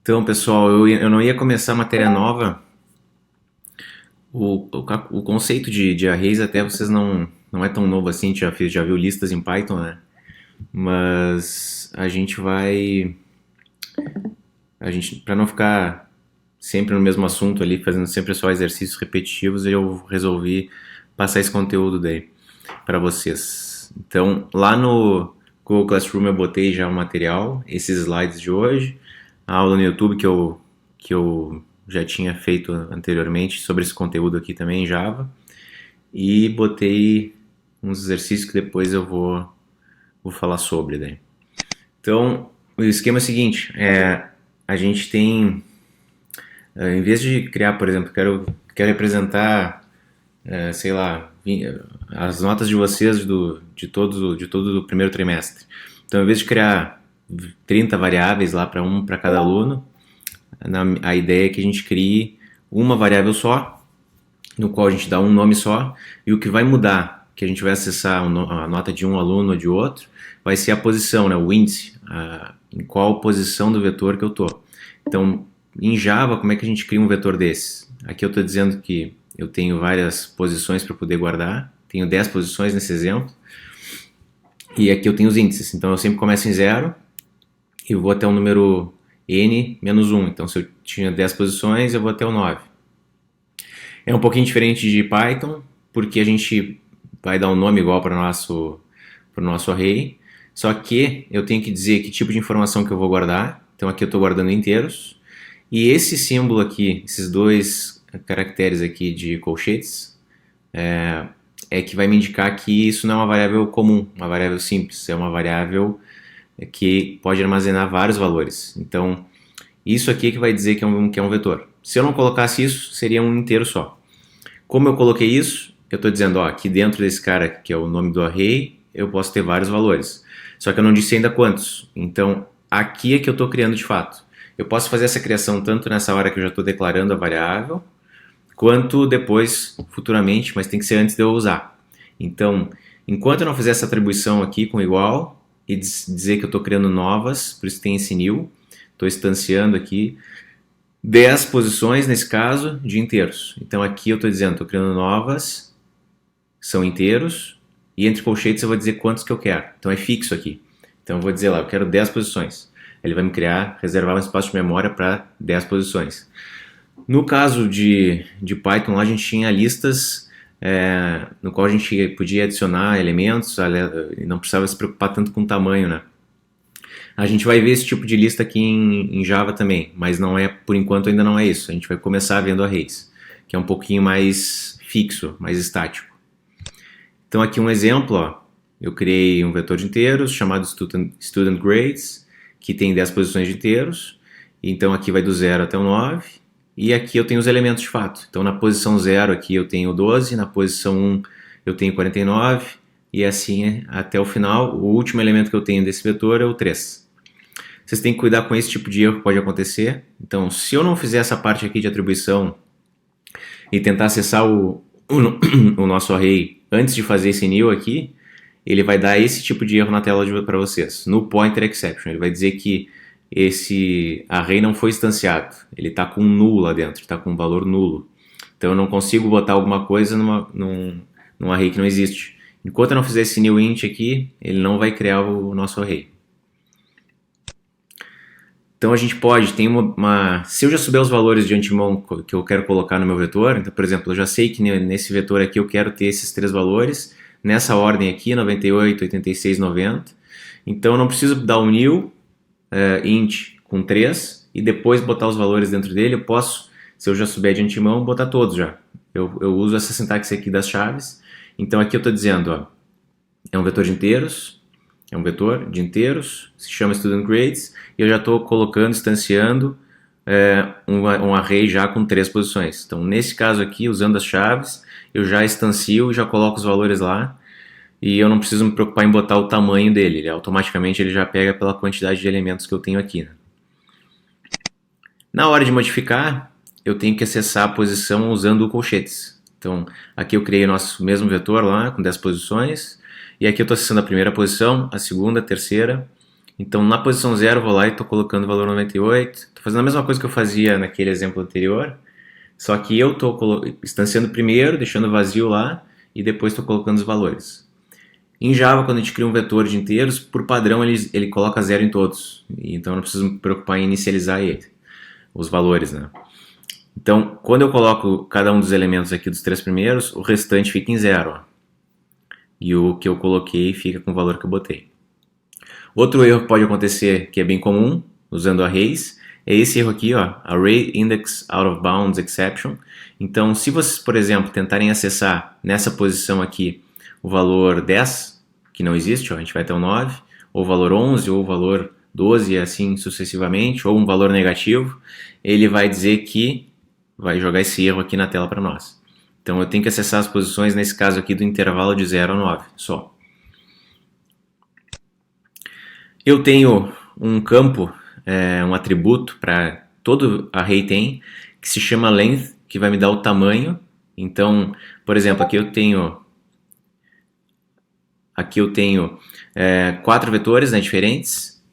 Então, pessoal, eu não ia começar matéria nova. O conceito de arrays até vocês não é tão novo assim, já viu listas em Python, né? Mas para não ficar sempre no mesmo assunto ali, fazendo sempre só exercícios repetitivos, eu resolvi passar esse conteúdo daí para vocês. Então, lá no Google Classroom eu botei já o material, esses slides de hoje, a aula no YouTube que eu já tinha feito anteriormente sobre esse conteúdo aqui também em Java, e botei uns exercícios que depois eu vou falar sobre daí. Então, o esquema é o seguinte, a gente tem, em vez de criar, por exemplo, quero representar, sei lá, as notas de vocês de todo o primeiro trimestre. Então, em vez de criar 30 variáveis lá para cada aluno, a ideia é que a gente crie uma variável só, no qual a gente dá um nome só, e o que vai mudar, que a gente vai acessar a nota de um aluno ou de outro, vai ser a posição, né, o índice, em qual posição do vetor que eu estou. Então, em Java, como é que a gente cria um vetor desse? Aqui eu estou dizendo que eu tenho várias posições para poder guardar, tenho 10 posições nesse exemplo, e aqui eu tenho os índices, então eu sempre começo em 0 e vou até o número n menos 1, então se eu tinha 10 posições, eu vou até o 9. É um pouquinho diferente de Python, porque a gente vai dar um nome igual para o nosso array, só que eu tenho que dizer que tipo de informação que eu vou guardar, então aqui eu estou guardando inteiros, e esse símbolo aqui, esses dois caracteres aqui de colchetes, é que vai me indicar que isso não é uma variável comum, uma variável simples, é uma variável que pode armazenar vários valores. Então, isso aqui é que vai dizer que é um vetor. Se eu não colocasse isso, seria um inteiro só. Como eu coloquei isso, eu estou dizendo, ó, aqui dentro desse cara, que é o nome do array, eu posso ter vários valores. Só que eu não disse ainda quantos. Então, aqui é que eu estou criando de fato. Eu posso fazer essa criação tanto nessa hora que eu já estou declarando a variável, quanto depois, futuramente, mas tem que ser antes de eu usar. Então, enquanto eu não fizer essa atribuição aqui com igual, e dizer que eu estou criando novas, por isso tem esse new, estou instanciando aqui 10 posições, nesse caso, de inteiros. Então aqui eu estou dizendo, estou criando novas, são inteiros, e entre colchetes eu vou dizer quantos que eu quero. Então é fixo aqui. Então eu vou dizer lá, eu quero 10 posições. Ele vai me reservar um espaço de memória para 10 posições. No caso de Python, lá a gente tinha listas no qual a gente podia adicionar elementos e não precisava se preocupar tanto com o tamanho, né? A gente vai ver esse tipo de lista aqui em Java também, mas não é, por enquanto ainda não é isso. A gente vai começar vendo arrays, que é um pouquinho mais fixo, mais estático. Então aqui um exemplo, ó, eu criei um vetor de inteiros chamado student grades, que tem 10 posições de inteiros, então aqui vai do 0 até o 9, e aqui eu tenho os elementos de fato. Então na posição 0 aqui eu tenho 12, na posição 1 eu tenho 49, e assim até o final. O último elemento que eu tenho desse vetor é o 3. Vocês têm que cuidar com esse tipo de erro que pode acontecer. Então, se eu não fizer essa parte aqui de atribuição e tentar acessar o nosso array antes de fazer esse new aqui, ele vai dar esse tipo de erro na tela para vocês, no pointer exception. Ele vai dizer que esse array não foi instanciado, ele está com um null lá dentro, está com um valor nulo. Então eu não consigo botar alguma coisa num array que não existe. Enquanto eu não fizer esse new int aqui, ele não vai criar o nosso array. Então a gente pode, se eu já souber os valores de antemão que eu quero colocar no meu vetor, então por exemplo, eu já sei que nesse vetor aqui eu quero ter esses 3 valores, nessa ordem aqui, 98, 86, 90, então eu não preciso dar um new int com 3 e depois botar os valores dentro dele. Eu posso, se eu já souber de antemão, botar todos já. Eu uso essa sintaxe aqui das chaves. Então aqui eu estou dizendo, ó, é um vetor de inteiros, se chama studentGrades, e eu já estou colocando, instanciando um array já com 3 posições. Então nesse caso aqui, usando as chaves, eu já instancio e já coloco os valores lá, e eu não preciso me preocupar em botar o tamanho dele, automaticamente ele já pega pela quantidade de elementos que eu tenho aqui, né? Na hora de modificar, eu tenho que acessar a posição usando colchetes. Então aqui eu criei o nosso mesmo vetor lá, com 10 posições, e aqui eu estou acessando a primeira posição, a segunda, a terceira, Então, na posição 0, eu vou lá e estou colocando o valor 98. Estou fazendo a mesma coisa que eu fazia naquele exemplo anterior, só que eu estou instanciando primeiro, deixando vazio lá, e depois estou colocando os valores. Em Java, quando a gente cria um vetor de inteiros, por padrão ele coloca 0 em todos. Então, eu não preciso me preocupar em inicializar ele, os valores, né? Então, quando eu coloco cada um dos elementos aqui dos 3 primeiros, o restante fica em 0. E o que eu coloquei fica com o valor que eu botei. Outro erro que pode acontecer, que é bem comum, usando arrays, é esse erro aqui, ó, Array Index Out of Bounds Exception. Então, se vocês, por exemplo, tentarem acessar nessa posição aqui o valor 10, que não existe, ó, a gente vai até o 9, ou o valor 11, ou o valor 12, e assim sucessivamente, ou um valor negativo, ele vai dizer que vai jogar esse erro aqui na tela para nós. Então, eu tenho que acessar as posições, nesse caso aqui, do intervalo de 0 a 9, só. Eu tenho um campo, um atributo para todo array tem, que se chama length, que vai me dar o tamanho. Então, por exemplo, aqui eu tenho 4 vetores, né, diferentes.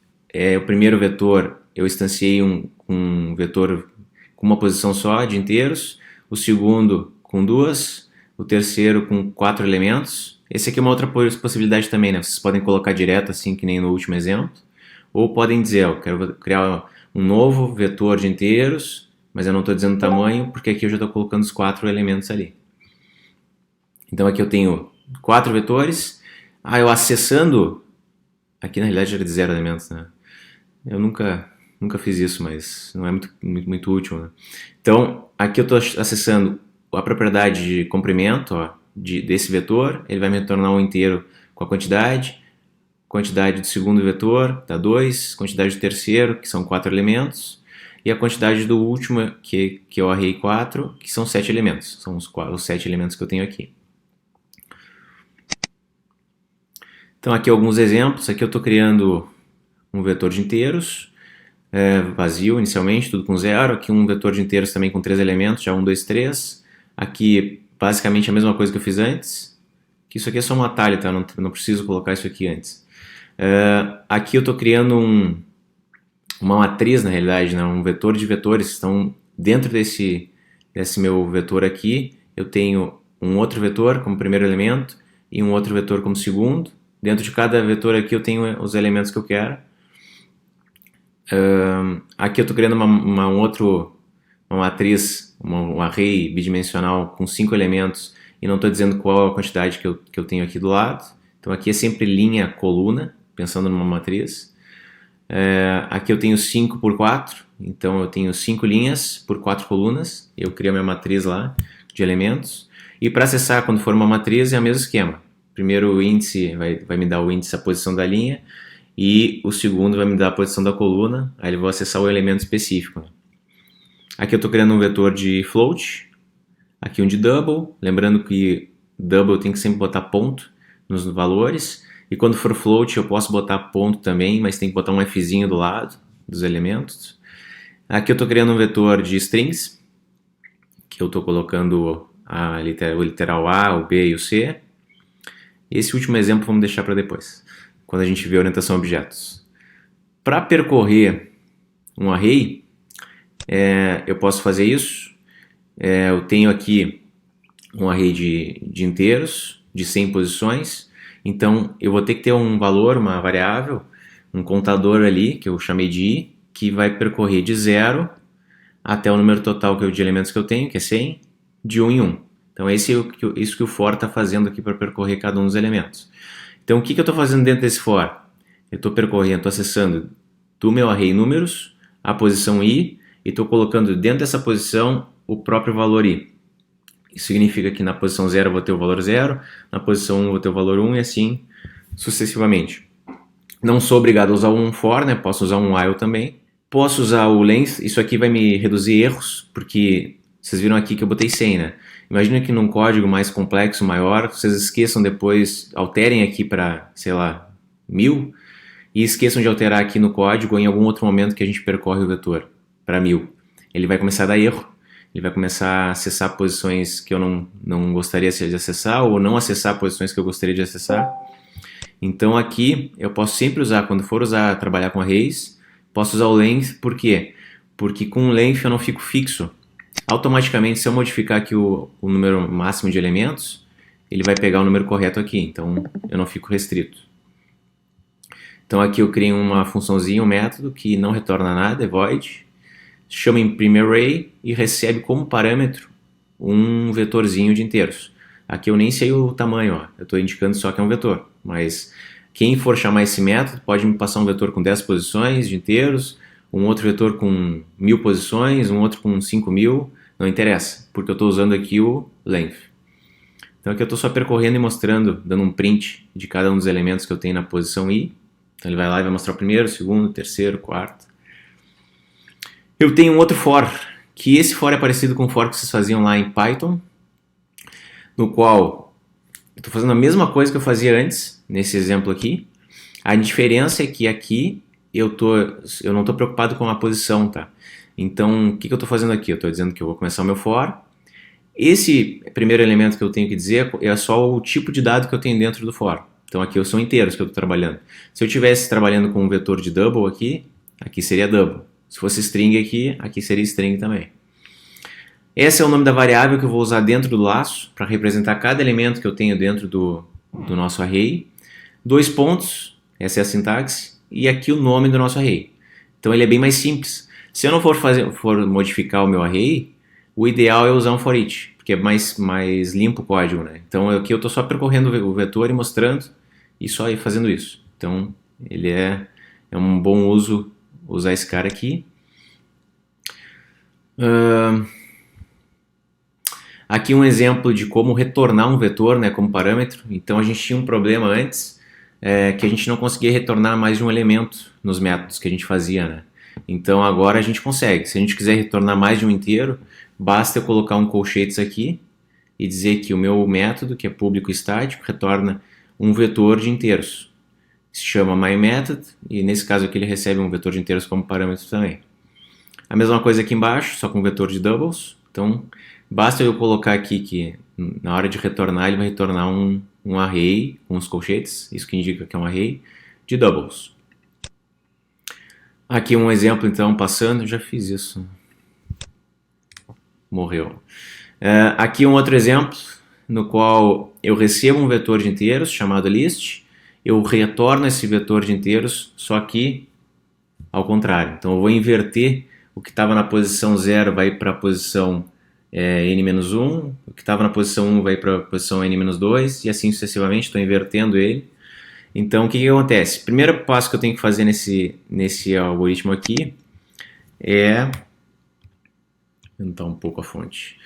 O primeiro vetor eu instanciei um vetor com uma posição só de inteiros, o segundo com 2, o terceiro com 4 elementos. Esse aqui é uma outra possibilidade também, né? Vocês podem colocar direto, assim que nem no último exemplo, ou podem dizer, eu quero criar um novo vetor de inteiros, mas eu não estou dizendo o tamanho, porque aqui eu já estou colocando os 4 elementos ali. Então aqui eu tenho 4 vetores. Eu acessando, aqui na realidade era de 0 elementos, né? Eu nunca fiz isso, mas não é muito útil, né? Então aqui eu estou acessando a propriedade de comprimento, ó, desse vetor, ele vai me retornar um inteiro com a quantidade do segundo vetor, dá 2, quantidade do terceiro, que são 4 elementos, e a quantidade do último, que é o array 4, que são 7 elementos, são os 7 elementos que eu tenho aqui. Então aqui alguns exemplos, aqui eu estou criando um vetor de inteiros, vazio inicialmente, tudo com 0, aqui um vetor de inteiros também com 3 elementos, já 1, 2, 3, aqui basicamente a mesma coisa que eu fiz antes, que isso aqui é só um atalho, tá? Não preciso colocar isso aqui antes. Aqui eu estou criando uma matriz, na realidade, né? Um vetor de vetores. Então, dentro desse meu vetor aqui, eu tenho um outro vetor como primeiro elemento e um outro vetor como segundo. Dentro de cada vetor aqui eu tenho os elementos que eu quero. Aqui eu estou criando uma matriz, um array bidimensional com 5 elementos e não estou dizendo qual a quantidade que eu tenho aqui do lado. Então aqui é sempre linha, coluna, pensando numa matriz. Aqui eu tenho 5 por 4, então eu tenho 5 linhas por 4 colunas. Eu crio a minha matriz lá de elementos. E para acessar quando for uma matriz é o mesmo esquema. Primeiro o índice vai me dar o índice, a posição da linha, e o segundo vai me dar a posição da coluna, aí eu vou acessar o elemento específico. Aqui eu estou criando um vetor de float, aqui um de double, lembrando que double tem que sempre botar ponto nos valores, e quando for float eu posso botar ponto também, mas tem que botar um Fzinho do lado dos elementos. Aqui eu estou criando um vetor de strings, que eu estou colocando o literal A, o B e o C. Esse último exemplo vamos deixar para depois, quando a gente vê a orientação a objetos. Para percorrer um array, eu posso fazer isso. Eu tenho aqui um array de inteiros, de 100 posições, então eu vou ter que ter um valor, uma variável, um contador ali, que eu chamei de i, que vai percorrer de 0 até o número total de elementos que eu tenho, que é 100, de 1 em 1. Então isso que o for está fazendo aqui para percorrer cada um dos elementos. Então o que eu estou fazendo dentro desse for? Eu estou percorrendo, estou acessando do meu array números a posição i e estou colocando dentro dessa posição o próprio valor i. Isso significa que na posição 0 eu vou ter o valor 0, na posição 1 eu vou ter o valor 1 e assim sucessivamente. Não sou obrigado a usar um for, né? Posso usar um while também. Posso usar o length, isso aqui vai me reduzir erros, porque vocês viram aqui que eu botei 100, né? Imagina que num código mais complexo, maior, vocês esqueçam depois, alterem aqui para, sei lá, 1000 e esqueçam de alterar aqui no código ou em algum outro momento que a gente percorre o vetor para 1000. Ele vai começar a dar erro, ele vai começar a acessar posições que eu não gostaria de acessar ou não acessar posições que eu gostaria de acessar. Então aqui eu posso sempre usar, quando for trabalhar com arrays, posso usar o length, por quê? Porque com o length eu não fico fixo. Automaticamente, se eu modificar aqui o número máximo de elementos, ele vai pegar o número correto aqui, então eu não fico restrito. Então aqui eu criei uma funçãozinha, um método que não retorna nada, é void, chama imprimeArray e recebe como parâmetro um vetorzinho de inteiros. Aqui eu nem sei o tamanho, ó. Eu estou indicando só que é um vetor, mas quem for chamar esse método pode me passar um vetor com 10 posições de inteiros, um outro vetor com 1000 posições, um outro com 5000, não interessa, porque eu estou usando aqui o length. Então aqui eu estou só percorrendo e mostrando, dando um print de cada um dos elementos que eu tenho na posição i. Então ele vai lá e vai mostrar o primeiro, segundo, terceiro, quarto. Eu tenho um outro for, que esse for é parecido com o for que vocês faziam lá em Python, no qual eu estou fazendo a mesma coisa que eu fazia antes, nesse exemplo aqui. A diferença é que aqui eu não estou preocupado com a posição, tá? Então, o que eu estou fazendo aqui? Eu estou dizendo que eu vou começar o meu for. Esse primeiro elemento que eu tenho que dizer é só o tipo de dado que eu tenho dentro do for. Então, aqui são inteiros que eu estou trabalhando. Se eu estivesse trabalhando com um vetor de double aqui seria double. Se fosse string aqui seria string também. Esse é o nome da variável que eu vou usar dentro do laço para representar cada elemento que eu tenho dentro do nosso array. 2 pontos, essa é a sintaxe, e aqui o nome do nosso array. Então ele é bem mais simples. Se eu não for modificar o meu array, o ideal é usar um for each, porque é mais limpo o código, né? Então aqui eu estou só percorrendo o vetor e mostrando, e só ir fazendo isso. Então ele é um bom uso usar esse cara aqui. Aqui um exemplo de como retornar um vetor, né, como parâmetro. Então a gente tinha um problema antes, que a gente não conseguia retornar mais de um elemento nos métodos que a gente fazia, né? Então agora a gente consegue. Se a gente quiser retornar mais de um inteiro, basta eu colocar um colchetes aqui e dizer que o meu método, que é público estático, retorna um vetor de inteiros. Se chama myMethod e nesse caso aqui ele recebe um vetor de inteiros como parâmetro também. A mesma coisa aqui embaixo, só com um vetor de doubles. Então basta eu colocar aqui que na hora de retornar ele vai retornar um array com os colchetes, isso que indica que é um array de doubles. Aqui um exemplo então passando, eu já fiz isso. Morreu. Aqui um outro exemplo no qual eu recebo um vetor de inteiros chamado list, eu retorno esse vetor de inteiros, só que ao contrário. Então eu vou inverter o que estava na posição 0 vai para a posição n-1, o que estava na posição 1 vai para a posição n-2 e assim sucessivamente, estou invertendo ele. Então o que acontece? Primeiro passo que eu tenho que fazer nesse algoritmo aqui é aumentar um pouco a fonte.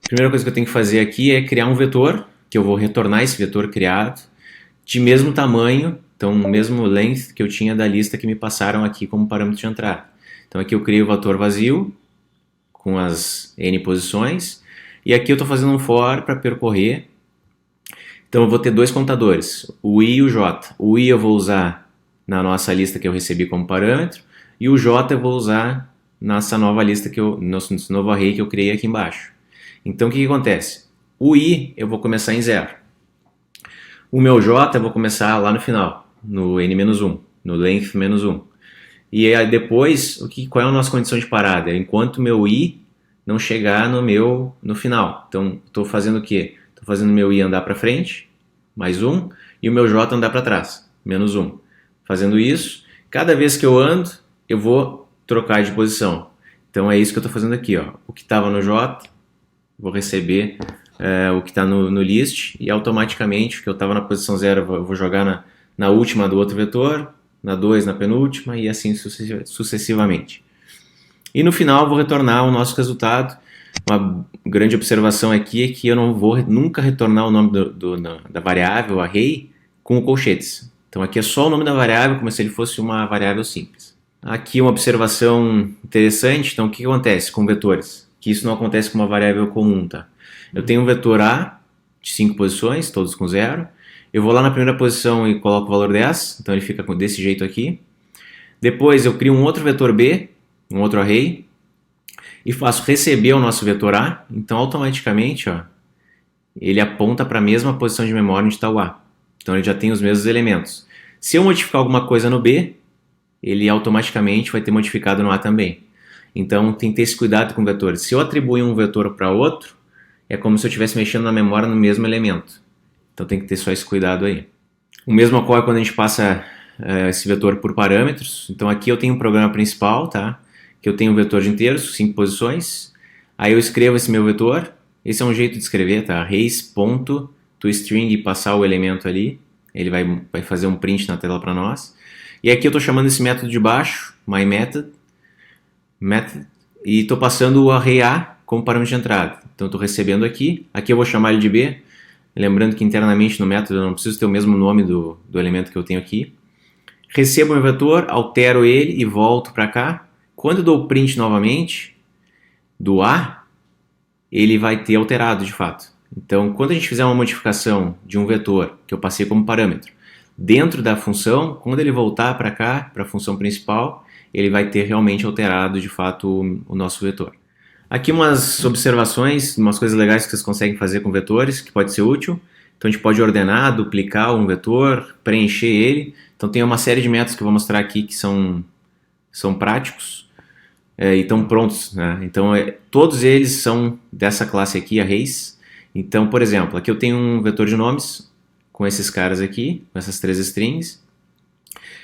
A primeira coisa que eu tenho que fazer aqui é criar um vetor, que eu vou retornar esse vetor criado, de mesmo tamanho, então o mesmo length que eu tinha da lista que me passaram aqui como parâmetro de entrada. Então aqui eu crio o vetor vazio, com as n posições, e aqui eu estou fazendo um for para percorrer. Então eu vou ter dois contadores, o i e o j. O i eu vou usar na nossa lista que eu recebi como parâmetro, e o j eu vou usar nessa nova lista, nesse novo array que eu criei aqui embaixo. Então o que acontece? O i eu vou começar em 0. O meu j eu vou começar lá no final, no n-1, no length -1. E aí depois, qual é a nossa condição de parada? Enquanto o meu i não chegar no final. Então estou fazendo o quê? Estou fazendo o meu i andar para frente, mais 1, e o meu j andar para trás, menos 1. Fazendo isso, cada vez que eu ando, eu vou trocar de posição. Então é isso que eu estou fazendo aqui. Ó. O que estava no j, vou receber o que está no list, e automaticamente o que eu estava na posição 0 eu vou jogar na última do outro vetor, na 2 na penúltima, e assim sucessivamente. E no final eu vou retornar o nosso resultado. Uma grande observação aqui é que eu não vou nunca retornar o nome da variável, array, com colchetes. Então aqui é só o nome da variável, como se ele fosse uma variável simples. Aqui uma observação interessante, então o que acontece com vetores? Que isso não acontece com uma variável comum, tá? Eu tenho um vetor A de 5 posições, todos com 0. Eu vou lá na primeira posição e coloco o valor 10, então ele fica desse jeito aqui. Depois eu crio um outro vetor B, um outro array, e faço receber o nosso vetor A, então automaticamente ó, ele aponta para a mesma posição de memória onde está o A. Então ele já tem os mesmos elementos. Se eu modificar alguma coisa no B, ele automaticamente vai ter modificado no A também. Então tem que ter esse cuidado com vetores. Se eu atribuir um vetor para outro, é como se eu estivesse mexendo na memória no mesmo elemento. Então tem que ter só esse cuidado aí. O mesmo ocorre quando a gente passa esse vetor por parâmetros. Então aqui eu tenho um programa principal, tá? Que eu tenho um vetor de inteiros, 5 posições. Aí eu escrevo esse meu vetor. Esse é um jeito de escrever, tá? Arrays.toString e passar o elemento ali. Ele vai fazer um print na tela para nós. E aqui eu estou chamando esse método de baixo, myMethod, e estou passando o array A como parâmetro de entrada. Então estou recebendo aqui. Aqui eu vou chamar ele de B. Lembrando que internamente no método eu não preciso ter o mesmo nome do elemento que eu tenho aqui. Recebo meu vetor, altero ele e volto para cá. Quando eu dou o print novamente do A, ele vai ter alterado de fato. Então, quando a gente fizer uma modificação de um vetor que eu passei como parâmetro dentro da função, quando ele voltar para cá, para a função principal, ele vai ter realmente alterado de fato o nosso vetor. Aqui umas observações, umas coisas legais que vocês conseguem fazer com vetores, que pode ser útil. Então a gente pode ordenar, duplicar um vetor, preencher ele. Então tem uma série de métodos que eu vou mostrar aqui que são práticos e estão prontos, né? Então todos eles são dessa classe aqui, arrays. Então, por exemplo, aqui eu tenho um vetor de nomes com esses caras aqui, com essas 3 strings.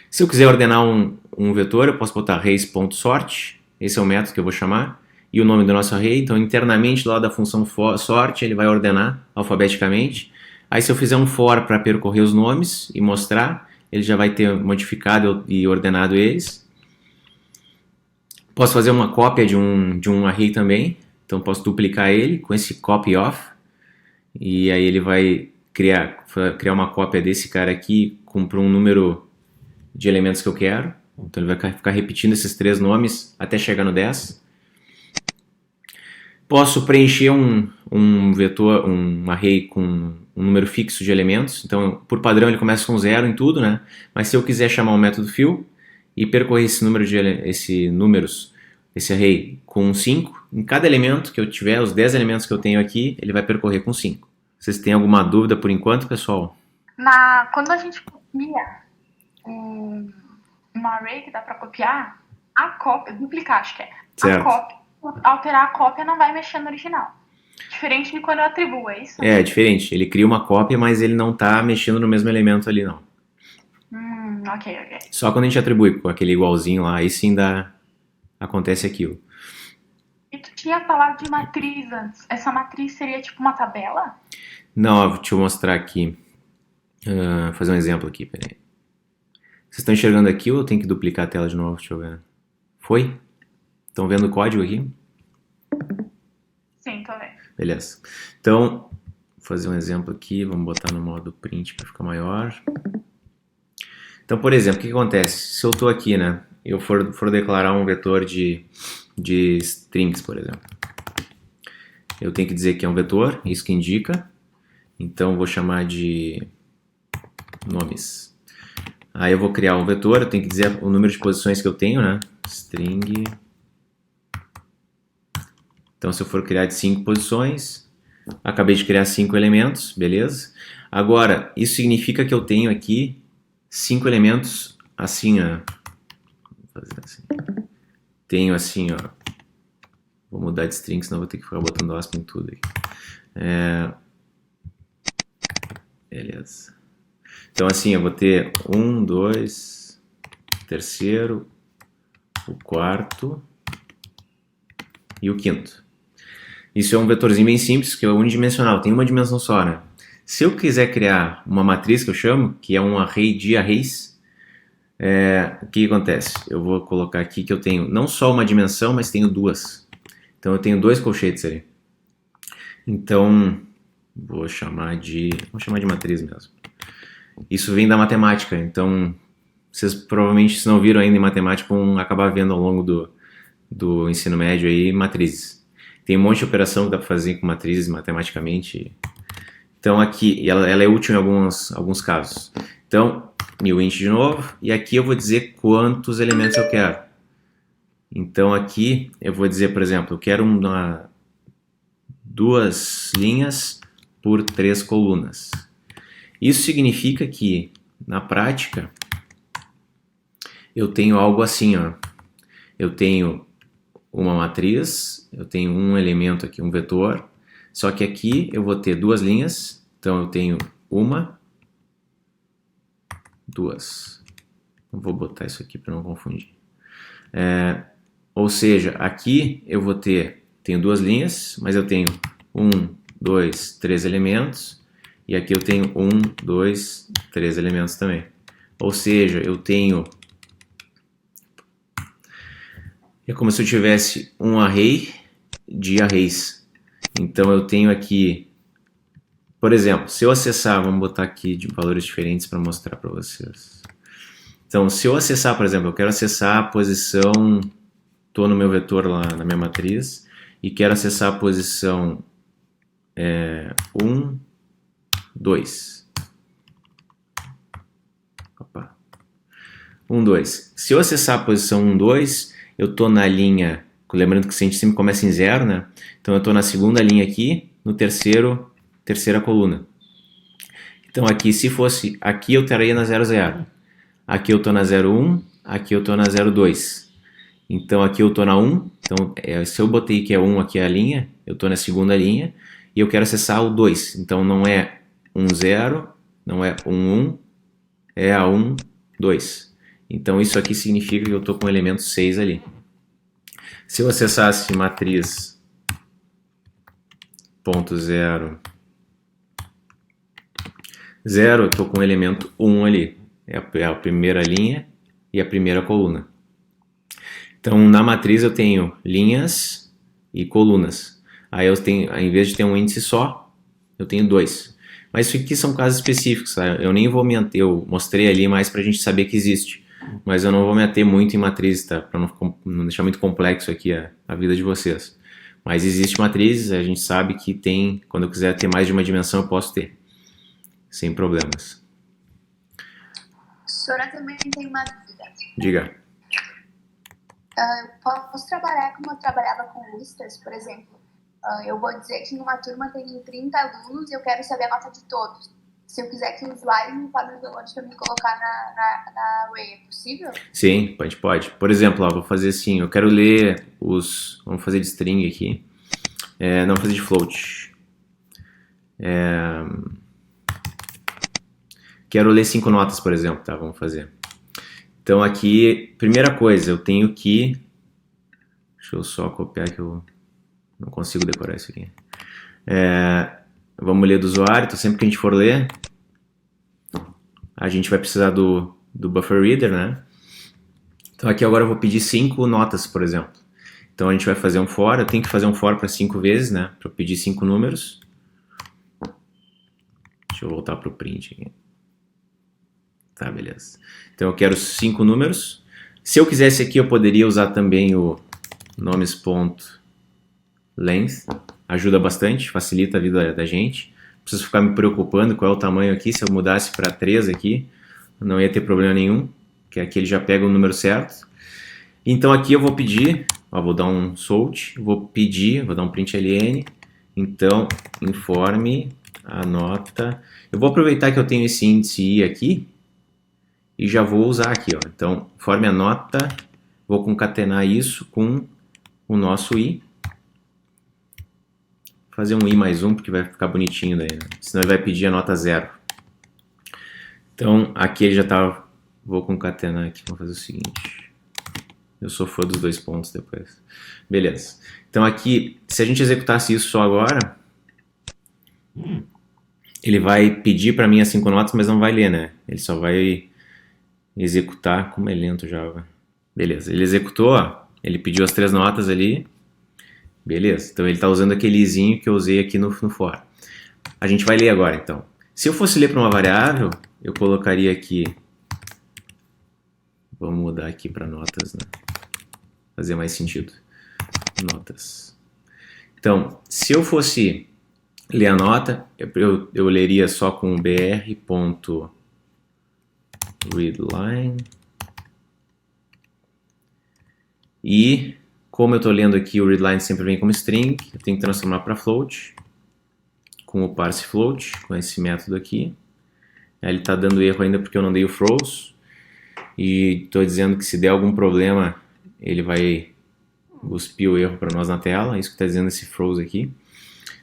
Se eu quiser ordenar um vetor, eu posso botar arrays.sort, esse é o método que eu vou chamar, e o nome do nosso array. Então, internamente, lá da função sort, ele vai ordenar alfabeticamente. Aí, se eu fizer um for para percorrer os nomes e mostrar, ele já vai ter modificado e ordenado eles. Posso fazer uma cópia de um array também. Então, posso duplicar ele com esse copy-off. E aí ele vai criar uma cópia desse cara aqui para um número de elementos que eu quero. Então ele vai ficar repetindo esses 3 nomes até chegar no 10. Posso preencher um vetor, um array com um número fixo de elementos. Então, por padrão, ele começa com 0 em tudo, né? Mas se eu quiser chamar um método fill e percorrer esse array com 5, em cada elemento que eu tiver, os 10 elementos que eu tenho aqui, ele vai percorrer com 5. Vocês têm alguma dúvida por enquanto, pessoal? Quando a gente copia um array que dá para copiar, a cópia, duplicar acho que é, certo. A cópia, alterar a cópia não vai mexer no original. Diferente de quando eu atribuo, é isso? É, diferente. Ele cria uma cópia, mas ele não está mexendo no mesmo elemento ali, não. Ok. Só quando a gente atribui com aquele igualzinho lá, aí sim acontece aquilo. E tu tinha falado de matriz antes. Essa matriz seria tipo uma tabela? Não, deixa eu mostrar aqui. Fazer um exemplo aqui, peraí. Vocês estão enxergando aqui ou eu tenho que duplicar a tela de novo? Deixa eu ver. Foi? Estão vendo o código aqui? Sim, tô vendo. Beleza. Então, vou fazer um exemplo aqui. Vamos botar no modo print para ficar maior. Então, por exemplo, o que acontece? Se eu estou aqui, né? Eu for declarar um vetor de strings, por exemplo. Eu tenho que dizer que é um vetor, isso que indica. Então, vou chamar de nomes. Aí eu vou criar um vetor, eu tenho que dizer o número de posições que eu tenho, né? String. Então, se eu for criar de 5 posições, acabei de criar 5 elementos, beleza? Agora, isso significa que eu tenho aqui 5 elementos assim, ó. Vou fazer assim. Tenho assim, ó. Vou mudar de string, senão vou ter que ficar botando aspa em tudo aqui. Beleza. Então assim, eu vou ter 1, 2, terceiro, o quarto e o quinto. Isso é um vetorzinho bem simples, que é unidimensional, tem uma dimensão só, né? Se eu quiser criar uma matriz que eu chamo, que é um array de arrays, o que acontece? Eu vou colocar aqui que eu tenho não só uma dimensão, mas tenho 2. Então eu tenho 2 colchetes ali. Então, vamos chamar de matriz mesmo. Isso vem da matemática, então vocês provavelmente, se não viram ainda em matemática, vão acabar vendo ao longo do ensino médio aí matrizes. Tem um monte de operação que dá para fazer com matrizes matematicamente. Então aqui, ela é útil em alguns casos. Então, new int de novo, e aqui eu vou dizer quantos elementos eu quero. Então aqui eu vou dizer, por exemplo, eu quero 2 linhas por 3 colunas. Isso significa que, na prática, eu tenho algo assim, ó. Eu tenho uma matriz, eu tenho um elemento aqui, um vetor, só que aqui eu vou ter duas linhas, então eu tenho uma, duas. Eu vou botar isso aqui para não confundir. Ou seja, aqui eu vou tenho duas linhas, mas eu tenho 1, 2, 3 elementos, e aqui eu tenho 1, 2, 3 elementos também. Ou seja, eu tenho... É como se eu tivesse um array de arrays. Então eu tenho aqui, por exemplo, se eu acessar, vamos botar aqui de valores diferentes para mostrar para vocês. Então, se eu acessar, por exemplo, eu quero acessar a posição, estou no meu vetor lá na minha matriz, e quero acessar a posição 1, 2. Opa. 1, 2. Se eu acessar a posição 1, 2, eu estou na linha, lembrando que a gente sempre começa em 0, né? Então eu estou na segunda linha aqui, no terceira coluna. Então aqui, se fosse, aqui eu estaria na 0, 0. Aqui eu estou na 0, 1, aqui eu estou na 0, 2. Então aqui eu estou na 1, então se eu botei que é 1 aqui é a linha, eu estou na segunda linha, e eu quero acessar o 2. Então não é 1, 0, não é 1, 1, é a 1, 2. Então isso aqui significa que eu estou com o elemento 6 ali. Se eu acessasse matriz ponto 0, 0, eu estou com o elemento 1 ali. É a primeira linha e a primeira coluna. Então na matriz eu tenho linhas e colunas. Aí eu tenho, ao invés de ter um índice só, eu tenho dois. Mas isso aqui são casos específicos, tá? Eu nem vou me ater, eu mostrei ali mais para a gente saber que existe. Mas eu não vou me ater muito em matrizes, tá? Para não deixar muito complexo aqui a vida de vocês. Mas existe matrizes, a gente sabe que tem, quando eu quiser ter mais de uma dimensão, eu posso ter. Sem problemas. Professora, também tem uma dúvida. Diga. Posso trabalhar como eu trabalhava com listas, por exemplo? Eu vou dizer que numa turma tem 30 alunos e eu quero saber a nota de todos. Se eu quiser que o slide me faça download para me colocar na array, é possível? Sim, pode. Por exemplo, ó, vou fazer assim, eu quero ler vamos fazer de string aqui. Não, vou fazer de float. Quero ler 5 notas, por exemplo, tá? Vamos fazer. Então aqui, primeira coisa, eu tenho que... Deixa eu só copiar que eu não consigo decorar isso aqui. Vamos ler do usuário, então sempre que a gente for ler, a gente vai precisar do buffer reader, né? Então aqui agora eu vou pedir 5 notas, por exemplo. Então a gente vai fazer um for, eu tenho que fazer um for para 5 vezes, né? Para eu pedir 5 números. Deixa eu voltar para o print aqui. Tá, beleza. Então eu quero 5 números. Se eu quisesse aqui, eu poderia usar também o nomes.length. Ajuda bastante, facilita a vida da gente. Não preciso ficar me preocupando qual é o tamanho aqui. Se eu mudasse para 3 aqui, não ia ter problema nenhum, que aqui ele já pega o número certo. Então aqui eu vou pedir, vou dar um sort, vou dar um println. Então, informe a nota. Eu vou aproveitar que eu tenho esse índice i aqui e já vou usar aqui, ó. Então, informe a nota, vou concatenar isso com o nosso i. Fazer um i mais 1, porque vai ficar bonitinho daí, né? Senão ele vai pedir a nota 0. Então, aqui ele já tá... Vou concatenar aqui, vou fazer o seguinte. Eu sou fã dos 2 pontos depois. Beleza. Então aqui, se a gente executasse isso só agora, ele vai pedir para mim as 5 notas, mas não vai ler, né? Ele só vai executar, como é lento já. Beleza, ele executou, ó, ele pediu as 3 notas ali. Beleza, então ele está usando aquele izinho que eu usei aqui no for. A gente vai ler agora, então. Se eu fosse ler para uma variável, eu colocaria aqui... Vamos mudar aqui para notas, né? Fazer mais sentido. Notas. Então, se eu fosse ler a nota, eu leria só com br.readline. E, como eu estou lendo aqui, o readline sempre vem como string, eu tenho que transformar para float, com o parseFloat, com esse método aqui. Ele está dando erro ainda porque eu não dei o froze. E estou dizendo que se der algum problema, ele vai cuspir o erro para nós na tela. Isso que está dizendo esse froze aqui.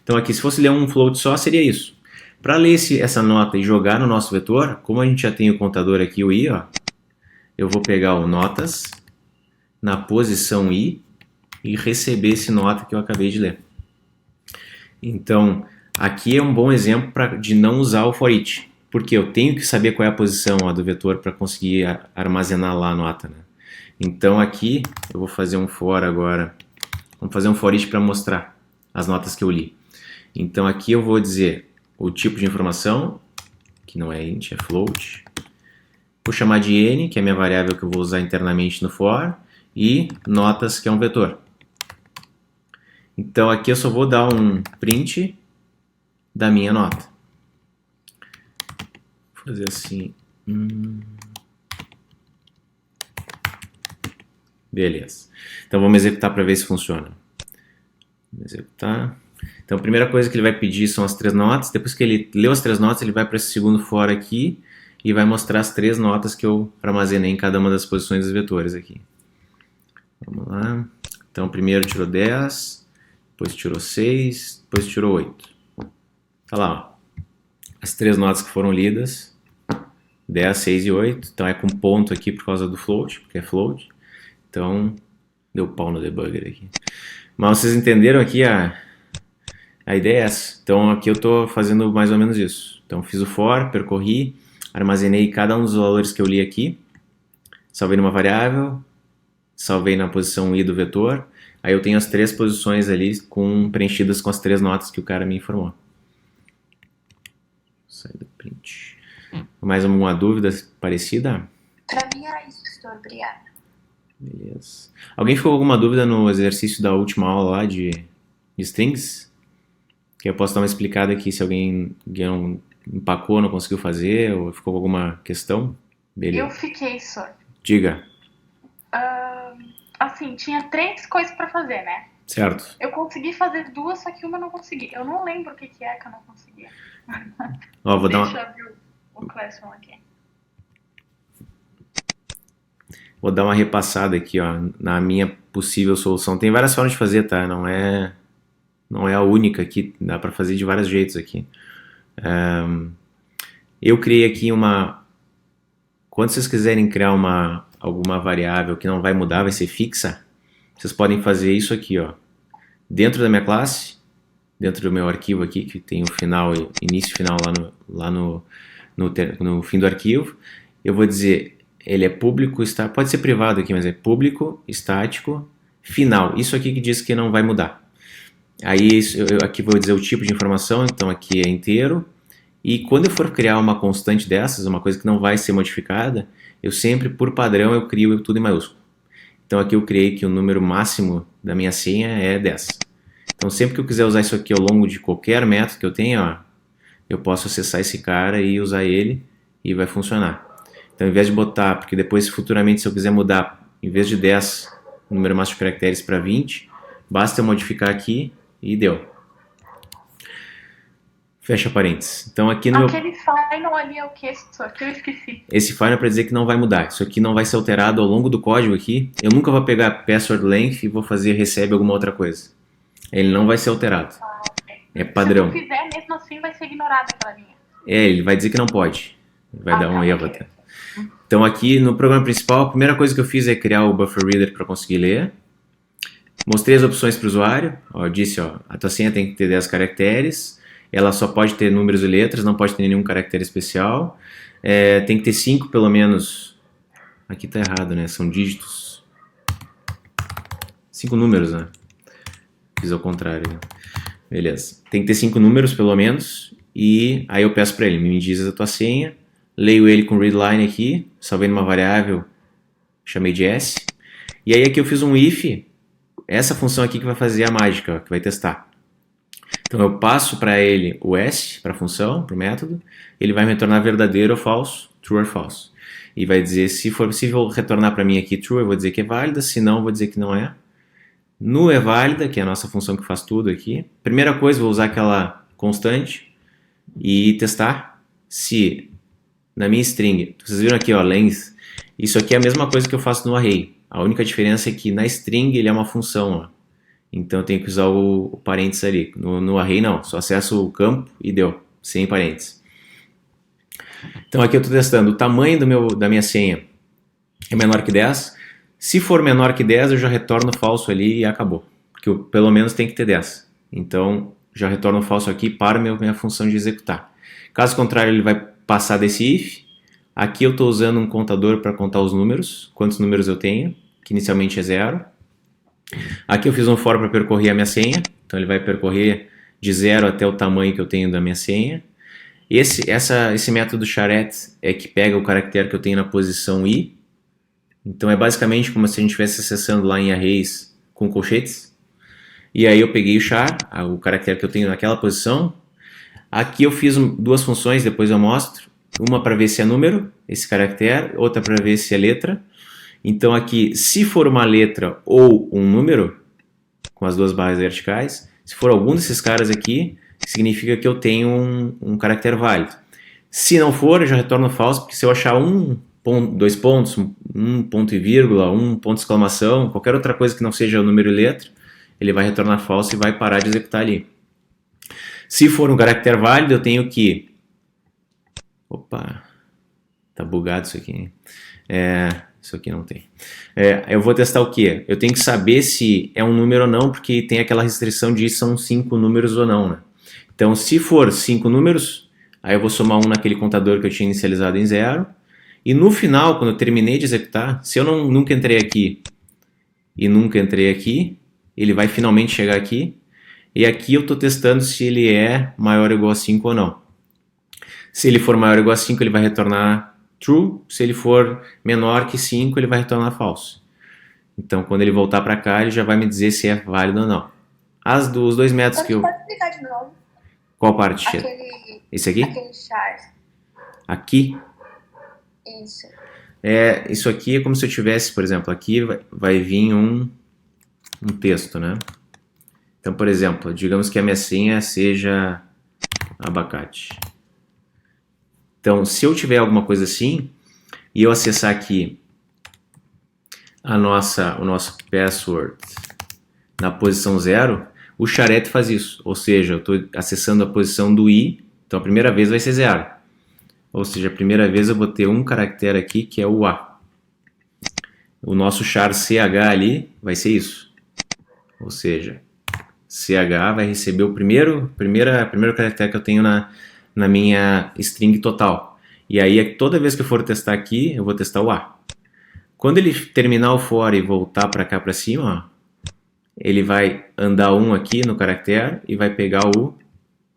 Então aqui, se fosse ler um float só, seria isso. Para ler essa nota e jogar no nosso vetor, como a gente já tem o contador aqui, o i, ó, eu vou pegar o notas na posição i e receber esse nota que eu acabei de ler. Então, aqui é um bom exemplo de não usar o for each, porque eu tenho que saber qual é a posição do vetor para conseguir armazenar lá a nota, né? Então aqui eu vou fazer um for agora, vamos fazer um for each para mostrar as notas que eu li. Então aqui eu vou dizer o tipo de informação, que não é int, é float. Vou chamar de n, que é a minha variável que eu vou usar internamente no for, e notas, que é um vetor. Então aqui eu só vou dar um print da minha nota. Vou fazer assim. Beleza. Então vamos executar para ver se funciona. Vamos executar. Então a primeira coisa que ele vai pedir são as 3 notas. Depois que ele leu as 3 notas, ele vai para esse segundo for aqui e vai mostrar as 3 notas que eu armazenei em cada uma das posições dos vetores aqui. Vamos lá. Então primeiro tirou 10, depois tirou 6, depois tirou 8. Tá lá, ó. As 3 notas que foram lidas, 10, 6 e 8. Então é com ponto aqui por causa do float, porque é float. Então deu pau no debugger aqui. Mas vocês entenderam aqui a ideia é essa. Então aqui eu estou fazendo mais ou menos isso. Então fiz o for, percorri, armazenei cada um dos valores que eu li aqui, salvei numa variável, salvei na posição i do vetor, aí eu tenho as 3 posições ali preenchidas com as 3 notas que o cara me informou. Sai do print. Mais alguma dúvida parecida? Para mim era isso, professor. Obrigada. Beleza. Alguém ficou com alguma dúvida no exercício da última aula lá de strings? Que eu posso dar uma explicada aqui se alguém não empacou, não conseguiu fazer, ou ficou com alguma questão? Beleza. Eu fiquei, só. Diga. Assim, tinha 3 coisas pra fazer, né? Certo. Eu consegui fazer 2, só que uma eu não consegui. Eu não lembro o que é que eu não consegui. Ó, vou Deixa eu abrir o Classroom aqui. Vou dar uma repassada aqui, ó, na minha possível solução. Tem várias formas de fazer, tá? Não é a única aqui, dá para fazer de vários jeitos aqui. Eu criei aqui quando vocês quiserem criar alguma variável que não vai mudar, vai ser fixa, vocês podem fazer isso aqui, ó. Dentro da minha classe, dentro do meu arquivo aqui, que tem o final, início e final lá no fim do arquivo, eu vou dizer, ele é público, pode ser privado aqui, mas é público, estático, final. Isso aqui que diz que não vai mudar. Aí eu aqui vou dizer o tipo de informação, então aqui é inteiro. E quando eu for criar uma constante dessas, uma coisa que não vai ser modificada, eu sempre, por padrão, eu crio tudo em maiúsculo. Então aqui eu criei que o número máximo da minha senha é 10. Então sempre que eu quiser usar isso aqui ao longo de qualquer método que eu tenha, ó, eu posso acessar esse cara e usar ele e vai funcionar. Então ao invés de botar, porque depois futuramente se eu quiser mudar, em vez de 10, o número máximo de caracteres para 20, basta eu modificar aqui e deu. Fecha parênteses. Então aqui no Aquele final ali é o que? Só que eu esqueci. Esse final é para dizer que não vai mudar. Isso aqui não vai ser alterado ao longo do código aqui. Eu nunca vou pegar password length e vou fazer recebe alguma outra coisa. Ele não vai ser alterado. É padrão. Se eu fizer, mesmo assim vai ser ignorada aquela linha. Ele vai dizer que não pode. Vai dar um erro okay. até. Então aqui no programa principal, a primeira coisa que eu fiz é criar o buffer reader para conseguir ler. Mostrei as opções para o usuário. Ó, eu disse, ó, a tua senha tem que ter 10 caracteres. Ela só pode ter números e letras, não pode ter nenhum caractere especial. Tem que ter 5 pelo menos. Aqui tá errado, né? São dígitos. 5 números, né? Fiz ao contrário. Né? Beleza. Tem que ter 5 números pelo menos. E aí eu peço para ele, me diz a tua senha. Leio ele com readline aqui. Salvei numa variável. Chamei de S. E aí aqui eu fiz um if. Essa função aqui que vai fazer a mágica, ó, que vai testar. Então eu passo para ele o S, para a função, para o método, ele vai me retornar verdadeiro ou falso, true or false. E vai dizer, se for possível retornar para mim aqui true, eu vou dizer que é válida, se não, eu vou dizer que não é. No é válida, que é a nossa função que faz tudo aqui. Primeira coisa, vou usar aquela constante e testar. Se na minha string, vocês viram aqui, ó, length, isso aqui é a mesma coisa que eu faço no array. A única diferença é que na string ele é uma função, ó. Então eu tenho que usar o parênteses ali. No array não, só acesso o campo e deu, sem parênteses. Então aqui eu estou testando o tamanho da minha senha é menor que 10. Se for menor que 10, eu já retorno falso ali e acabou. Porque eu, pelo menos tem que ter 10. Então já retorno falso aqui para minha função de executar. Caso contrário, ele vai passar desse if. Aqui eu estou usando um contador para contar os números, quantos números eu tenho, que inicialmente é 0. Aqui eu fiz um for para percorrer a minha senha, então ele vai percorrer de 0 até o tamanho que eu tenho da minha senha. Esse método charette é que pega o caractere que eu tenho na posição i, então é basicamente como se a gente estivesse acessando lá em arrays com colchetes. E aí eu peguei o char, o caractere que eu tenho naquela posição. Aqui eu fiz duas funções, depois eu mostro. Uma para ver se é número, esse caractere, outra para ver se é letra. Então aqui, se for uma letra ou um número, com as duas barras verticais, se for algum desses caras aqui, significa que eu tenho um caractere válido. Se não for, eu já retorno falso, porque se eu achar dois pontos, um ponto e vírgula, um ponto de exclamação, qualquer outra coisa que não seja o número e letra, ele vai retornar falso e vai parar de executar ali. Se for um caractere válido, eu tenho que... Opa, tá bugado isso aqui, hein? Isso aqui não tem. Eu vou testar o quê? Eu tenho que saber se é um número ou não, porque tem aquela restrição de são 5 números ou não, né? Então, se for 5 números, aí eu vou somar um naquele contador que eu tinha inicializado em 0. E no final, quando eu terminei de executar, se eu nunca entrei aqui e nunca entrei aqui, ele vai finalmente chegar aqui. E aqui eu estou testando se ele é maior ou igual a 5 ou não. Se ele for maior ou igual a 5, ele vai retornar true. Se ele for menor que 5, ele vai retornar falso. Então, quando ele voltar para cá, ele já vai me dizer se é válido ou não. Os dois métodos que eu... Pode explicar de novo? Qual parte? Esse aqui? Aquele char. Aqui? Isso. Isso aqui é como se eu tivesse, por exemplo, aqui vai vir um texto, né? Então, por exemplo, digamos que a minha senha seja abacate. Então, se eu tiver alguma coisa assim, e eu acessar aqui o nosso password na posição 0, o charette faz isso. Ou seja, eu estou acessando a posição do i, então a primeira vez vai ser 0. Ou seja, a primeira vez eu vou ter um caractere aqui, que é o a. O nosso char ch ali vai ser isso. Ou seja, ch vai receber o primeiro caractere que eu tenho na minha string total. E aí, toda vez que eu for testar aqui, eu vou testar o a. Quando ele terminar o for e voltar para cá para cima, ó, ele vai andar um aqui no caractere e vai pegar o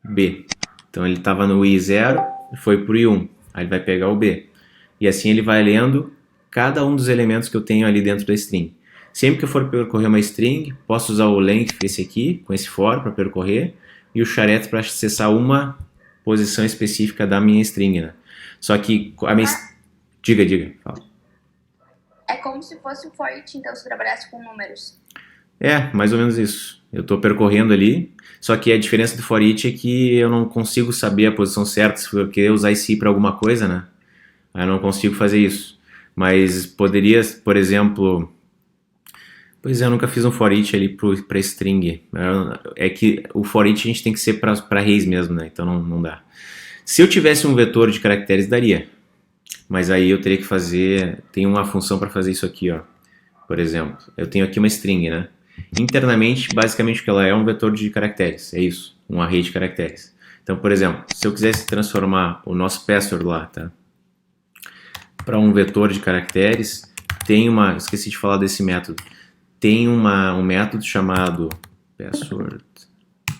b. Então ele estava no i0, foi para o i1, aí ele vai pegar o b. E assim ele vai lendo cada um dos elementos que eu tenho ali dentro da string. Sempre que eu for percorrer uma string, posso usar o length, esse aqui, com esse for para percorrer, e o charette para acessar uma posição específica da minha string, né? Só que a minha... Diga, fala. É como se fosse o for each, então, se trabalhasse com números. Mais ou menos isso. Eu estou percorrendo ali, só que a diferença do for each é que eu não consigo saber a posição certa se eu querer usar esse para alguma coisa, né? Aí eu não consigo fazer isso. Mas poderia, por exemplo... Pois é, eu nunca fiz um for each ali para string. É que o for each a gente tem que ser para arrays mesmo, né? Então não dá. Se eu tivesse um vetor de caracteres, daria. Mas aí eu teria que fazer... Tem uma função para fazer isso aqui, ó. Por exemplo, eu tenho aqui uma string, né? Internamente, basicamente o que ela é um vetor de caracteres. É isso, um array de caracteres. Então, por exemplo, se eu quisesse transformar o nosso password lá, tá? Para um vetor de caracteres, tem uma... Esqueci de falar desse método. Tem um método chamado password.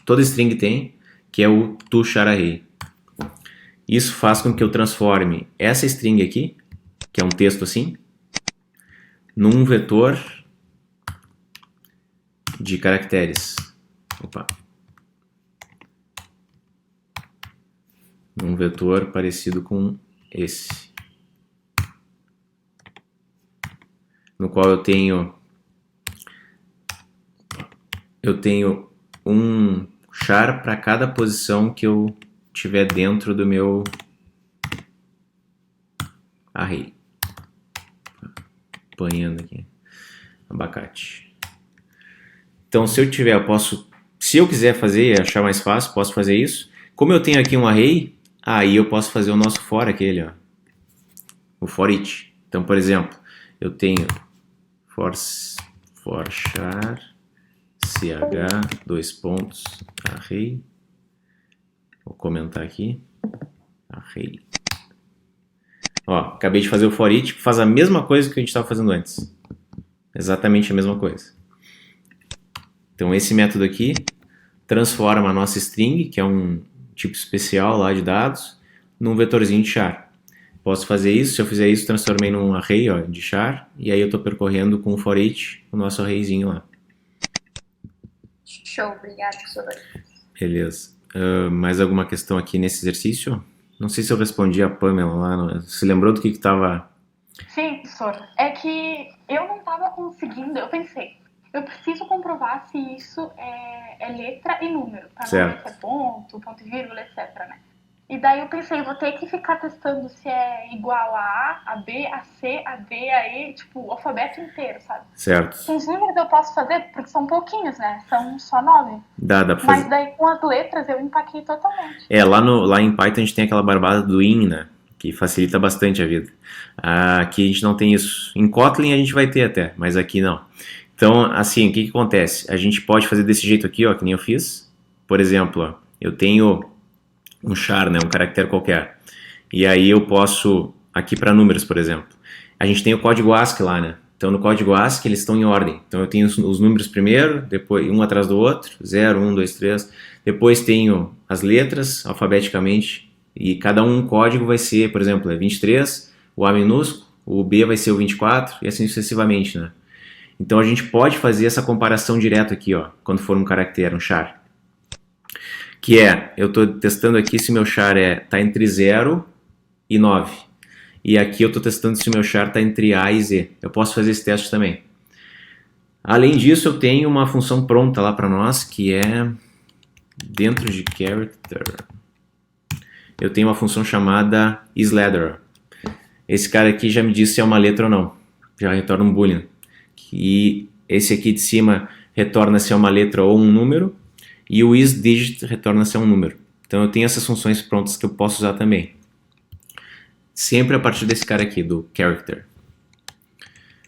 Toda string tem, que é o toCharArray. Isso faz com que eu transforme essa string aqui, que é um texto assim, num vetor de caracteres. Um vetor parecido com esse. No qual eu tenho um char para cada posição que eu tiver dentro do meu apanhando aqui. Abacate. Então, se eu quiser fazer e achar mais fácil, posso fazer isso. Como eu tenho aqui um array, aí eu posso fazer o nosso for aquele, ó. O for each. Então, por exemplo, eu tenho for char ch dois pontos array. Vou comentar aqui. Array. Ó, acabei de fazer o for each, faz a mesma coisa que a gente estava fazendo antes. Exatamente a mesma coisa. Então esse método aqui transforma a nossa string, que é um tipo especial lá de dados, num vetorzinho de char. Posso fazer isso, se eu fizer isso, transformei num array, ó, de char, e aí eu estou percorrendo com o for each o nosso arrayzinho lá. Show, obrigada, professor. Beleza. Mais alguma questão aqui nesse exercício? Não sei se eu respondi a Pamela lá. Se lembrou do que estava... Sim, professor. É que eu não estava conseguindo, eu pensei, eu preciso comprovar se isso é letra e número, para não ver se é ponto, ponto e vírgula, etc, né? E daí eu pensei, vou ter que ficar testando se é igual a A, a B, a C, a D, a E, tipo, o alfabeto inteiro, sabe? Certo. Com os números eu posso fazer, porque são pouquinhos, né? São só 9. Dá pra Mas fazer. daí com as letras eu empaquei totalmente. Lá em Python a gente tem aquela barbada do in, né? Que facilita bastante a vida. Aqui a gente não tem isso. Em Kotlin a gente vai ter até, mas aqui não. Então, assim, o que acontece? A gente pode fazer desse jeito aqui, ó, que nem eu fiz. Por exemplo, ó, eu tenho um char, né, um caractere qualquer. E aí eu posso, aqui para números, por exemplo. A gente tem o código ASCII lá, né? Então no código ASCII eles estão em ordem. Então eu tenho os números primeiro, depois um atrás do outro, 0, 1, 2, 3. Depois tenho as letras alfabeticamente e cada um código vai ser, por exemplo, é 23, o A minúsculo, o B vai ser o 24 e assim sucessivamente, né? Então a gente pode fazer essa comparação direto aqui, ó, quando for um caractere, um char. Que é, eu estou testando aqui se meu char tá entre 0 e 9. E aqui eu estou testando se o meu char está entre A e Z. Eu posso fazer esse teste também. Além disso, eu tenho uma função pronta lá para nós, que é dentro de character. Eu tenho uma função chamada isLetterer. Esse cara aqui já me diz se é uma letra ou não. Já retorna um boolean. E esse aqui de cima retorna se é uma letra ou um número. E o isDigit retorna se é um número. Então eu tenho essas funções prontas que eu posso usar também. Sempre a partir desse cara aqui, do character.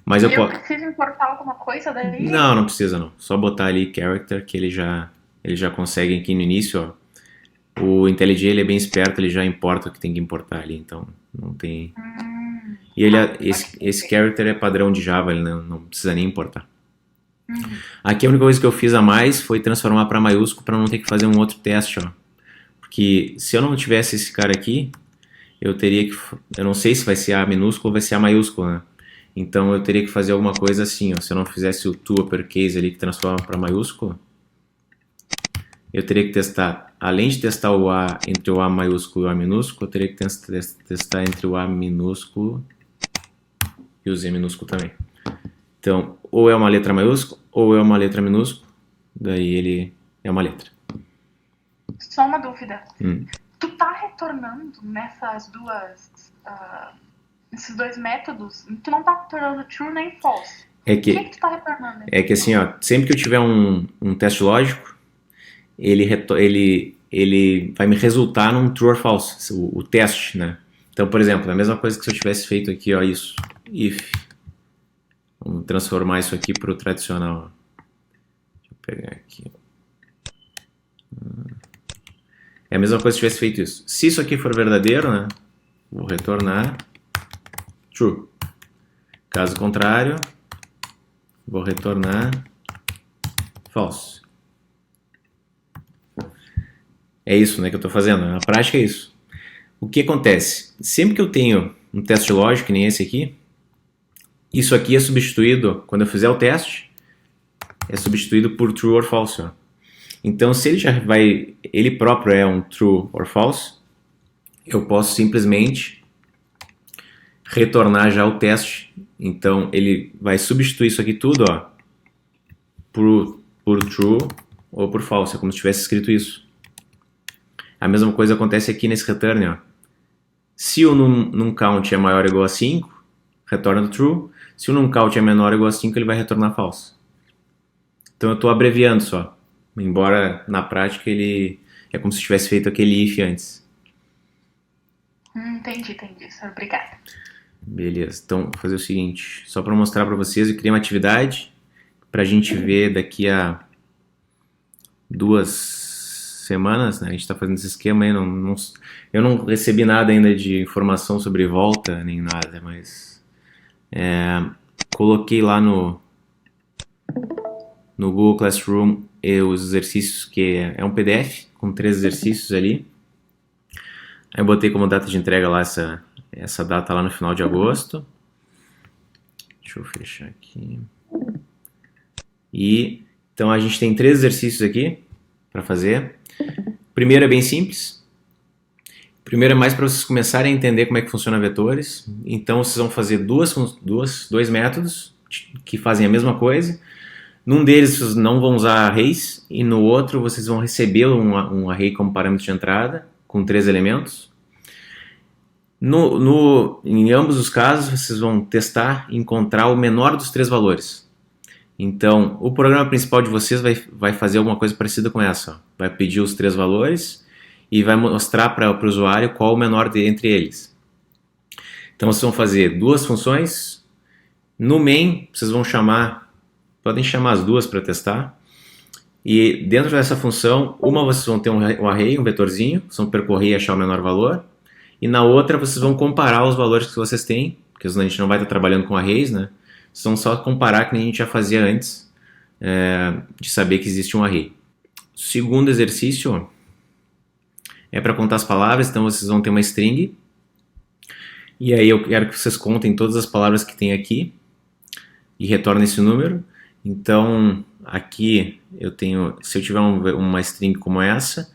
Mas eu preciso importar alguma coisa daí? Não precisa não. Só botar ali character que ele já consegue aqui no início, ó. O IntelliJ ele é bem esperto, ele já importa o que tem que importar ali, então não tem... E esse character é padrão de Java, ele não precisa nem importar. Aqui a única coisa que eu fiz a mais foi transformar para maiúsculo para não ter que fazer um outro teste, ó. Porque se eu não tivesse esse cara aqui, eu teria que... Eu não sei se vai ser A minúsculo ou vai ser A maiúsculo, né? Então eu teria que fazer alguma coisa assim, ó. Se eu não fizesse o to uppercase ali que transforma para maiúsculo, eu teria que testar, além de testar o A entre o A maiúsculo e o A minúsculo, eu teria que testar entre o A minúsculo e o Z minúsculo também. Então, ou é uma letra maiúscula, ou é uma letra minúscula, daí ele é uma letra. Só uma dúvida. Tu tá retornando nessas esses dois métodos, tu não tá retornando true nem false. O que tu tá retornando? É que assim, ó, sempre que eu tiver um teste lógico, ele vai me resultar num true or false, o teste, né? Então, por exemplo, a mesma coisa que se eu tivesse feito aqui, ó, isso, if. Vamos transformar isso aqui para o tradicional. Deixa eu pegar aqui. É a mesma coisa se tivesse feito isso. Se isso aqui for verdadeiro, né? Vou retornar true. Caso contrário, vou retornar false. É isso, né, que eu estou fazendo. Na prática é isso. O que acontece? Sempre que eu tenho um teste lógico, que nem esse aqui, isso aqui é substituído, quando eu fizer o teste, é substituído por true or false. Ó. Então, se ele próprio é um true or false, eu posso simplesmente retornar já o teste. Então, ele vai substituir isso aqui tudo, ó, por true ou por false, é como se tivesse escrito isso. A mesma coisa acontece aqui nesse return, ó. Se o num count é maior ou igual a 5, retorna do true. Se o num count é menor ou igual a 5, ele vai retornar falso. Então eu estou abreviando só. Embora na prática ele é como se tivesse feito aquele if antes. Entendi, senhor. Obrigada. Beleza, então vou fazer o seguinte, só para mostrar para vocês, eu criei uma atividade para a gente ver daqui a 2 semanas, né? A gente está fazendo esse esquema aí, eu não recebi nada ainda de informação sobre volta, nem nada, mas coloquei lá no Google Classroom os exercícios, que é um PDF com 3 exercícios ali. Aí eu botei como data de entrega lá essa data lá no final de agosto. Deixa eu fechar aqui. E então a gente tem 3 exercícios aqui para fazer. O primeiro é bem simples. O primeiro é mais para vocês começarem a entender como é que funciona vetores. Então vocês vão fazer dois métodos que fazem a mesma coisa. Num deles vocês não vão usar arrays e no outro vocês vão receber um array como parâmetro de entrada com 3 elementos. Em ambos os casos vocês vão testar e encontrar o menor dos 3 valores. Então o programa principal de vocês vai fazer alguma coisa parecida com essa. Ó. Vai pedir os 3 valores e vai mostrar para o usuário qual o menor entre eles. Então vocês vão fazer 2 funções. No main vocês vão podem chamar as 2 para testar. E dentro dessa função, uma vocês vão ter um array, um vetorzinho, vocês vão percorrer e achar o menor valor. E na outra vocês vão comparar os valores que vocês têm, porque a gente não vai estar trabalhando com arrays, né? Vocês vão só comparar que nem a gente já fazia antes de saber que existe um array. O segundo exercício é para contar as palavras, então vocês vão ter uma string. E aí eu quero que vocês contem todas as palavras que tem aqui e retornem esse número. Então aqui eu tenho, se eu tiver uma string como essa,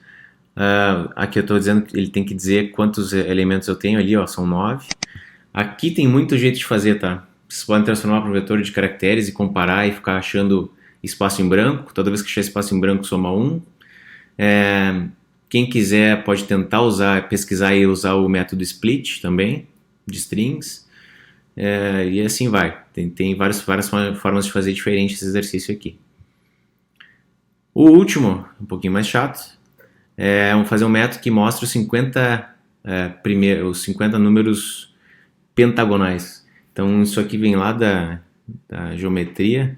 aqui eu estou dizendo que ele tem que dizer quantos elementos eu tenho ali, ó, são 9. Aqui tem muito jeito de fazer, tá? Vocês podem transformar para um vetor de caracteres e comparar e ficar achando espaço em branco. Toda vez que achar espaço em branco, soma 1. Quem quiser pode tentar pesquisar e usar o método split também, de strings. E assim vai. Tem várias formas de fazer diferente esse exercício aqui. O último, um pouquinho mais chato, fazer um método que mostra os 50 números pentagonais. Então isso aqui vem lá da geometria.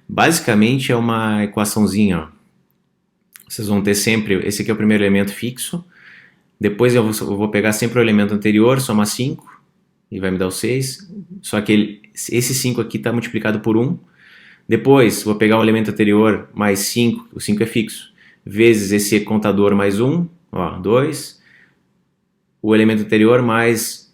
Basicamente é uma equaçãozinha. Ó. Vocês vão ter sempre, esse aqui é o primeiro elemento fixo. Depois eu vou pegar sempre o elemento anterior, somar 5 e vai me dar o 6. Só que esse 5 aqui está multiplicado por 1. Depois vou pegar o elemento anterior mais 5, o 5 é fixo, vezes esse contador mais 1, ó, 2. O elemento anterior mais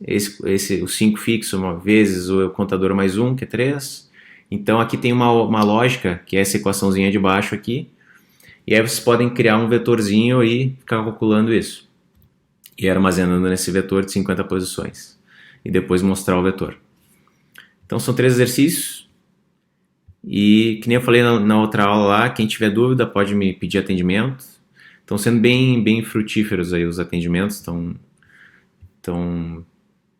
o 5 fixo, vezes o contador mais 1, que é 3. Então aqui tem uma lógica, que é essa equaçãozinha de baixo aqui. E aí vocês podem criar um vetorzinho e ficar calculando isso. E armazenando nesse vetor de 50 posições. E depois mostrar o vetor. Então são 3 exercícios. E que nem eu falei na outra aula lá, quem tiver dúvida pode me pedir atendimento. Estão sendo bem frutíferos aí os atendimentos.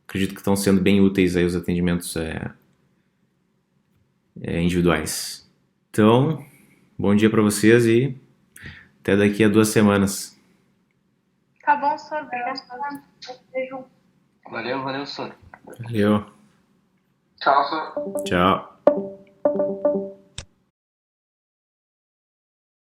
Acredito que estão sendo bem úteis aí os atendimentos individuais. Então, bom dia para vocês e até daqui a 2 semanas. Tá bom, senhor. Obrigado. Beijo. Valeu, senhor. Valeu. Tchau, senhor. Tchau.